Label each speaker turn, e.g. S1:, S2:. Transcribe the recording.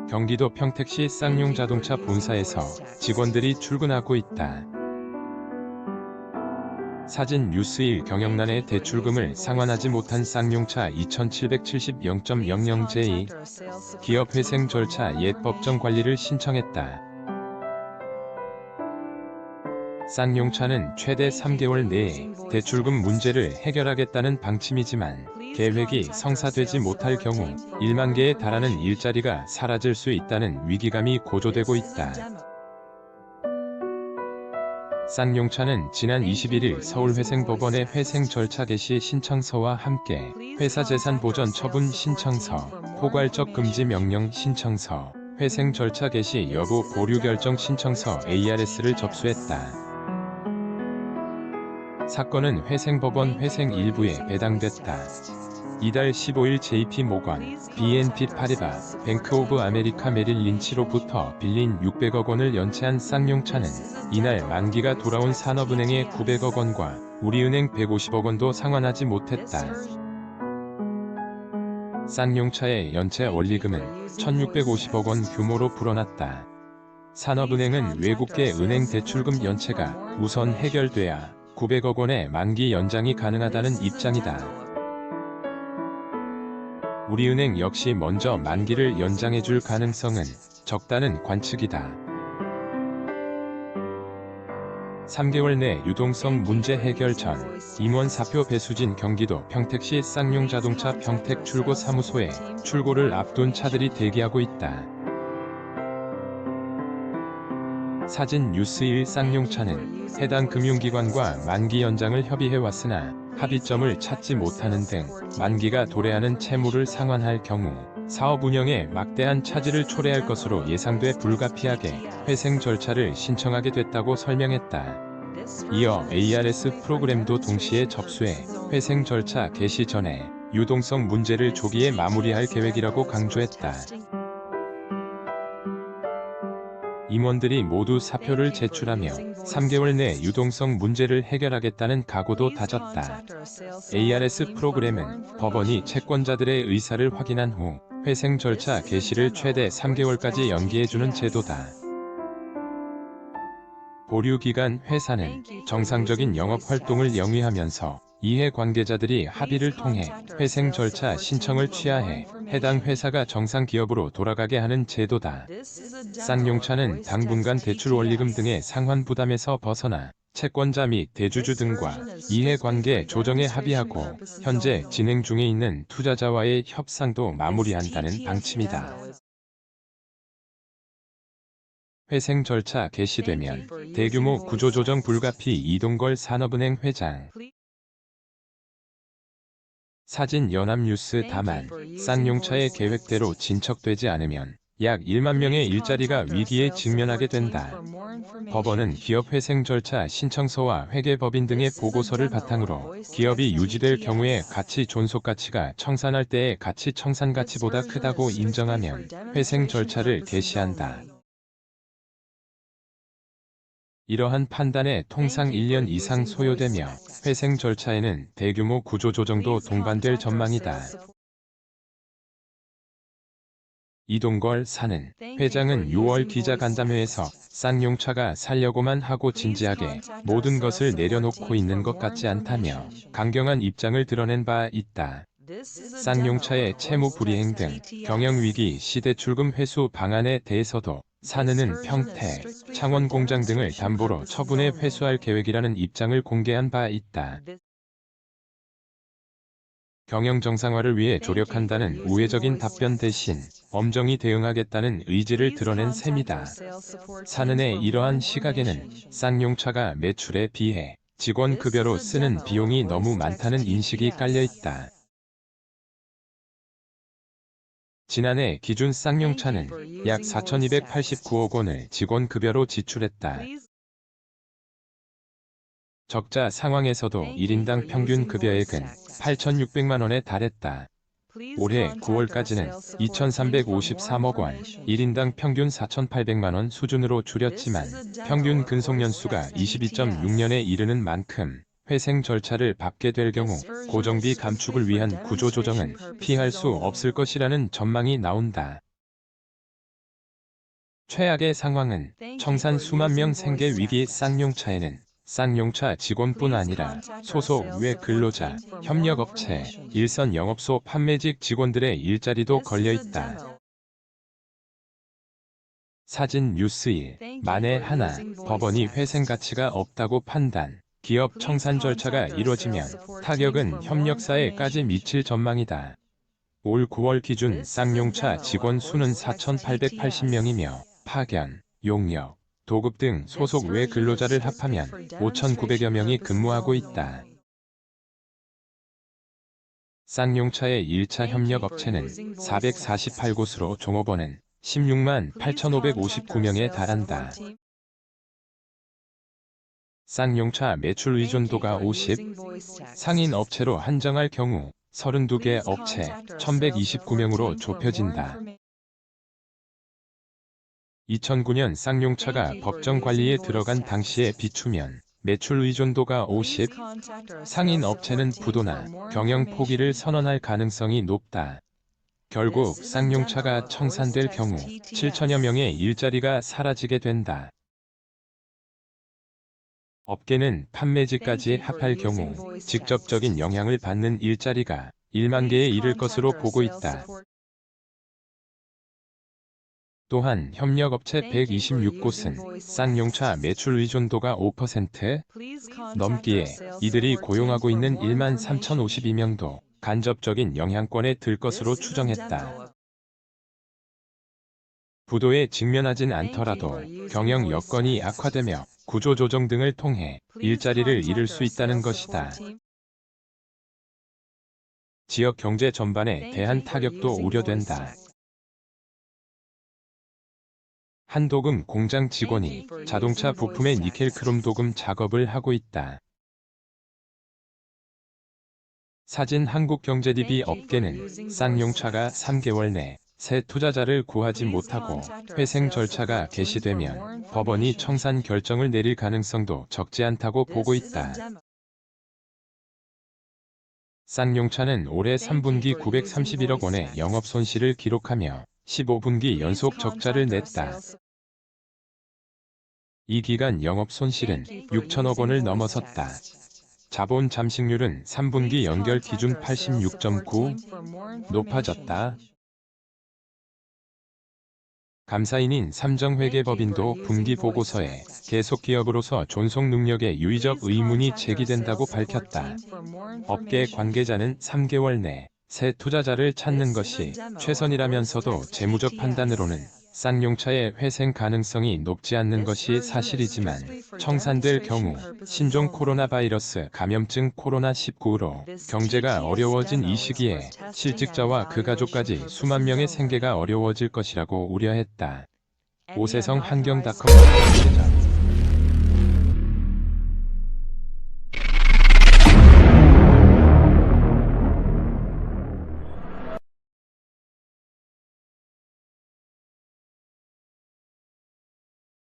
S1: 경기도 평택시 쌍용자동차 본사에서 직원들이 출근하고 있다. 사진 뉴스1 경영난의 대출금을 상환하지 못한 쌍용차 2770.00J 기업회생 절차 옛 법정 관리를 신청했다. 쌍용차는 최대 3개월 내에 대출금 문제를 해결하겠다는 방침이지만 계획이 성사되지 못할 경우 1만 개에 달하는 일자리가 사라질 수 있다는 위기감이 고조되고 있다. 쌍용차는 지난 21일 서울회생법원에 회생 절차 개시 신청서와 함께 회사 재산 보전 처분 신청서, 포괄적 금지 명령 신청서, 회생 절차 개시 여부 보류 결정 신청서 ARS를 접수했다. 사건은 회생법원 회생 일부에 배당됐다. 이달 15일 JP모건, BNP 파리바, 뱅크 오브 아메리카 메릴 린치로부터 빌린 600억 원을 연체한 쌍용차는 이날 만기가 돌아온 산업은행의 900억 원과 우리은행 150억 원도 상환하지 못했다. 쌍용차의 연체 원리금은 1650억 원 규모로 불어났다. 산업은행은 외국계 은행 대출금 연체가 우선 해결돼야 900억 원의 만기 연장이 가능하다는 입장이다. 우리은행 역시 먼저 만기를 연장해줄 가능성은 적다는 관측이다. 3개월 내 유동성 문제 해결 전 임원 사표 배수진 경기도 평택시 쌍용자동차 평택 출고 사무소에 출고를 앞둔 차들이 대기하고 있다. 사진 뉴스1 쌍용차는 해당 금융기관과 만기 연장을 협의해왔으나 합의점을 찾지 못하는 등 만기가 도래하는 채무를 상환할 경우 사업 운영에 막대한 차질을 초래할 것으로 예상돼 불가피하게 회생 절차를 신청하게 됐다고 설명했다. 이어 ARS 프로그램도 동시에 접수해 회생 절차 개시 전에 유동성 문제를 조기에 마무리할 계획이라고 강조했다. 임원들이 모두 사표를 제출하며 3개월 내 유동성 문제를 해결하겠다는 각오도 다졌다. ARS 프로그램은 법원이 채권자들의 의사를 확인한 후 회생 절차 개시를 최대 3개월까지 연기해주는 제도다. 보류 기간 회사는 정상적인 영업 활동을 영위하면서 이해 관계자들이 합의를 통해 회생 절차 신청을 취하해 해당 회사가 정상 기업으로 돌아가게 하는 제도다. 쌍용차는 당분간 대출 원리금 등의 상환 부담에서 벗어나 채권자 및 대주주 등과 이해관계 조정에 합의하고 현재 진행 중에 있는 투자자와의 협상도 마무리한다는 방침이다. 회생 절차 개시되면 대규모 구조조정 불가피 이동걸 산업은행 회장. 사진 연합뉴스 다만 쌍용차의 계획대로 진척되지 않으면 약 1만 명의 일자리가 위기에 직면하게 된다. 법원은 기업 회생 절차 신청서와 회계법인 등의 보고서를 바탕으로 기업이 유지될 경우에 가치 존속가치가 청산할 때의 가치 청산가치보다 크다고 인정하면 회생 절차를 개시한다. 이러한 판단에 통상 1년 이상 소요되며 회생 절차에는 대규모 구조조정도 동반될 전망이다. 이동걸 사는 회장은 6월 기자간담회에서 쌍용차가 살려고만 하고 진지하게 모든 것을 내려놓고 있는 것 같지 않다며 강경한 입장을 드러낸 바 있다. 쌍용차의 채무 불이행 등 경영위기 시대출금 회수 방안에 대해서도 사느는 평택, 창원 공장 등을 담보로 처분해 회수할 계획이라는 입장을 공개한 바 있다. 경영 정상화를 위해 조력한다는 우회적인 답변 대신 엄정히 대응하겠다는 의지를 드러낸 셈이다. 사는의 이러한 시각에는 쌍용차가 매출에 비해 직원 급여로 쓰는 비용이 너무 많다는 인식이 깔려있다. 지난해 기준 쌍용차는 약 4,289억 원을 직원 급여로 지출했다. 적자 상황에서도 1인당 평균 급여액은 8,600만 원에 달했다. 올해 9월까지는 2,353억 원, 1인당 평균 4,800만 원 수준으로 줄였지만 평균 근속연수가 22.6년에 이르는 만큼 회생 절차를 밟게 될 경우 고정비 감축을 위한 구조조정은 피할 수 없을 것이라는 전망이 나온다. 최악의 상황은 청산 수만 명 생계 위기. 쌍용차에는 쌍용차 직원뿐 아니라 소속 외 근로자, 협력업체, 일선 영업소 판매직 직원들의 일자리도 걸려있다. 사진 뉴스 1. 만에 하나 법원이 회생 가치가 없다고 판단. 기업 청산 절차가 이뤄지면 타격은 협력사에까지 미칠 전망이다. 올 9월 기준 쌍용차 직원 수는 4,880명이며 파견, 용역, 도급 등 소속 외 근로자를 합하면 5,900여 명이 근무하고 있다. 쌍용차의 1차 협력업체는 448곳으로 종업원은 16만 8,559명에 달한다. 쌍용차 매출 의존도가 50, 상인 업체로 한정할 경우 32개 업체 1,129명으로 좁혀진다. 2009년 쌍용차가 법정 관리에 들어간 당시에 비추면 매출 의존도가 50, 상인 업체는 부도나 경영 포기를 선언할 가능성이 높다. 결국 쌍용차가 청산될 경우 7천여 명의 일자리가 사라지게 된다. 업계는 판매직까지 합할 경우 직접적인 영향을 받는 일자리가 1만 개에 이를 것으로 보고 있다. 또한 협력업체 126곳은 쌍용차 매출 의존도가 5% 넘기에 이들이 고용하고 있는 1만 3,052명도 간접적인 영향권에 들 것으로 추정했다. 부도에 직면하진 않더라도 경영 여건이 악화되며 구조조정 등을 통해 일자리를 잃을 수 있다는 것이다. 지역 경제 전반에 대한 타격도 우려된다. 한 도금 공장 직원이 자동차 부품의 니켈 크롬 도금 작업을 하고 있다. 사진 한국경제TV. 업계는 쌍용차가 3개월 내 새 투자자를 구하지 못하고 회생 절차가 개시되면 법원이 청산 결정을 내릴 가능성도 적지 않다고 보고 있다. 쌍용차는 올해 3분기 931억 원의 영업 손실을 기록하며 15분기 연속 적자를 냈다. 이 기간 영업 손실은 6천억 원을 넘어섰다. 자본 잠식률은 3분기 연결 기준 86.9 높아졌다. 감사인인 삼정회계법인도 분기 보고서에 계속 기업으로서 존속 능력의 유의적 의문이 제기된다고 밝혔다. 업계 관계자는 3개월 내 새 투자자를 찾는 것이 최선이라면서도 재무적 판단으로는 쌍용차의 회생 가능성이 높지 않는 것이 사실이지만 청산될 경우 신종 코로나 바이러스 감염증 코로나19로 경제가 어려워진 이 시기에 실직자와 그 가족까지 수만 명의 생계가 어려워질 것이라고 우려했다. 오세성 한경닷컴 관계자